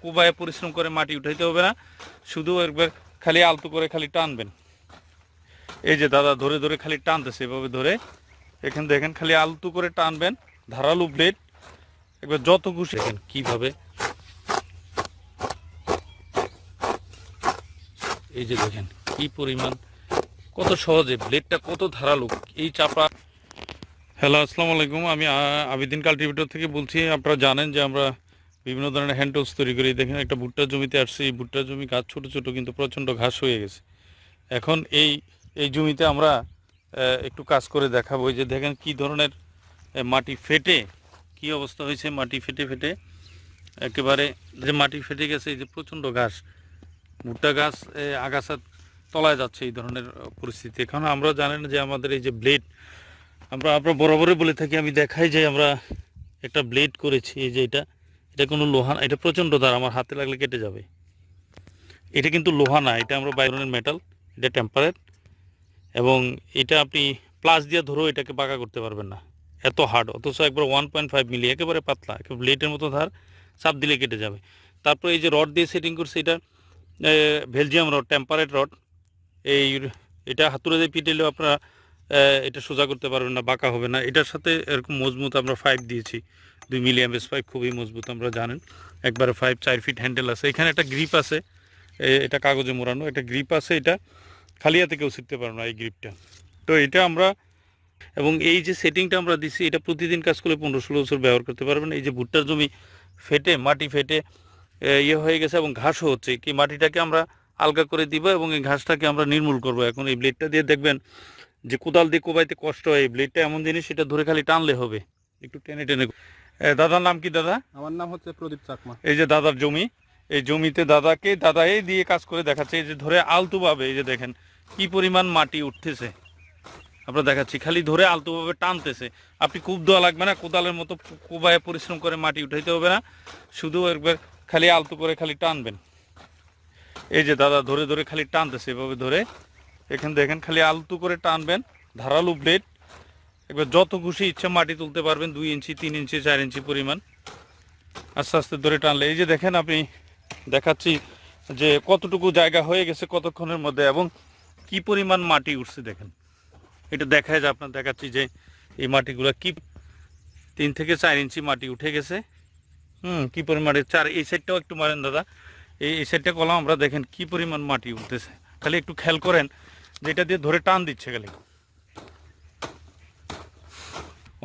কোবায় পরিশ্রম করে মাটি উঠাইতে হবে না, শুধু একবার খালি আলতো করে খালি টানবেন। এই যে দাদা ধরে ধরে খালি টানতেছে, এভাবে ধরে এখান দেখেন খালি আলতো করে টানবেন, ধারালো ব্লেড একবার যত খুশি। দেখেন কিভাবে, এই যে দেখেন কি পরিমাণ, কত সহজে ব্লেডটা কত ধারালো এই চাপা। হ্যালো, আসসালামু আলাইকুম। আমি আবিদিন কাল্টিভেটর থেকে বলছি। আপনারা জানেন যে আমরা বিভিন্ন ধরনের হ্যান্ড টুলস তৈরি করি। দেখেন একটা ভুট্টার জমিতে আসছি, এই ভুট্টার জমি গাছ ছোট ছোট কিন্তু প্রচণ্ড ঘাস হয়ে গেছে। এখন এই এই জমিতে আমরা একটু কাজ করে দেখাবো। এই যে দেখেন কি ধরনের মাটি ফেটে কি অবস্থা হয়েছে, মাটি ফেটে ফেটে একেবারে যে মাটি ফেটে গেছে। এই যে প্রচণ্ড ঘাস, ভুট্টা গাছ আগাছার তলায় যাচ্ছে, এই ধরনের পরিস্থিতি। এখন আমরা জানেন যে আমাদের এই যে ব্লেড, আমরা বরাবরই বলে থাকি, আমি দেখাই যে আমরা একটা ব্লেড করেছি। এই যে এটা কোনো লোহা না, এটা প্রচণ্ড ধার, আমার হাতে লাগলে কেটে যাবে। এটা কিন্তু লোহা না, এটা আমরা বাইরনের মেটাল, এটা টেম্পারেট, এবং এটা আপনি প্লাস দিয়ে ধরেও এটাকে বাঁকা করতে পারবেন না, এত হার্ড। অথচ একবার 1.5 মিলি, একেবারে পাতলা, একেবারে ব্লেডের মতো ধার, চাপ দিলে কেটে যাবে। তারপর এই যে রড দিয়ে সেটিং করছে, এটা বেলজিয়াম রড, টেম্পারেট রড। এটা হাতুড়ে দিয়ে পিটেলেও আপনারা এটা সোজা করতে পারবেন না, বাঁকা হবে না। এটার সাথে এরকম মজবুত আমরা 5 দিয়েছি, 2 মিলি এমএস পাইপ, খুবই মজবুত, আমরা জানেন। একবারে 4 ফিট হ্যান্ডেল আছে, এখানে একটা গ্রিপ আছে, এটা কাগজে মোড়ানো একটা গ্রিপ আছে, এটা খালি হাতে কেউ শিখতে পারবে না এই গ্রিপটা। তো এটা আমরা, এবং এই যে সেটিংটা আমরা দিছি, এটা প্রতিদিন কাজ করলে 15-16 বছর ব্যবহার করতে পারবেন। এই যে ভুট্টার জমি ফেটে, মাটি ফেটে হয়ে গেছে এবং ঘাসও হচ্ছে, কি মাটিটাকে আমরা আলগা করে দিব এবং এই ঘাসটাকে আমরা নির্মূল করব। এখন এই ব্লেডটা দিয়ে দেখবেন যে কোদাল দিয়ে কোবাইতে কষ্ট হয়, এই ব্লেডটা এমন জিনিস, এটা ধরে খালি টানলে হবে, একটু টেনে টেনে। দাদার নাম কি দাদা? আমার নাম হচ্ছে প্রদীপ চাকমা। এই যে দাদার জমি, এই জমিতে দাদা এই দিয়ে কাজ করে দেখাচ্ছে। এই যে ধরে আলতোভাবে, এই যে দেখেন কি পরিমাণ মাটি উঠতেছে, আমরা দেখাচ্ছি, খালি ধরে আলতোভাবে টানতেছে। আপনি কূপ দেওয়া লাগবে না, কোদালের মতো কোবায় পরিশ্রম করে মাটি উঠাইতে হবে না, শুধু একবার খালি আলতো করে খালি টানবেন। এই যে দাদা ধরে ধরে খালি টানতেছে, এভাবে ধরে এখান দেখেন খালি আলতো করে টানবেন, ধারালো ব্লেড একবার যত খুশি ইচ্ছা মাটি তুলতে পারবেন, 2 ইঞ্চি 3 ইঞ্চি 4 ইঞ্চি পরিমাণ আস্তে আস্তে ধরে টানলে। এই যে দেখেন, আপনি দেখাচ্ছি যে কতটুকু জায়গা হয়ে গেছে কতক্ষণের মধ্যে, এবং কি পরিমাণ মাটি উঠছে দেখেন। এটা দেখায় যে আপনার দেখাচ্ছি যে এই মাটিগুলো কি 3 থেকে 4 ইঞ্চি মাটি উঠে গেছে। কি পরিমাণে এই সাইডটাও একটু মারেন দাদা, এই সাইডটা কলাম, আমরা দেখেন কি পরিমাণ মাটি উঠতেছে। খালি একটু খেয়াল করেন যে এটা দিয়ে ধরে টান দিচ্ছে, খালি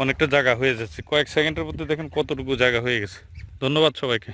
অনেকটা জায়গা হয়ে যাচ্ছে, কয়েক সেকেন্ডের মধ্যে দেখেন কতটুকু জায়গা হয়ে গেছে। ধন্যবাদ সবাইকে।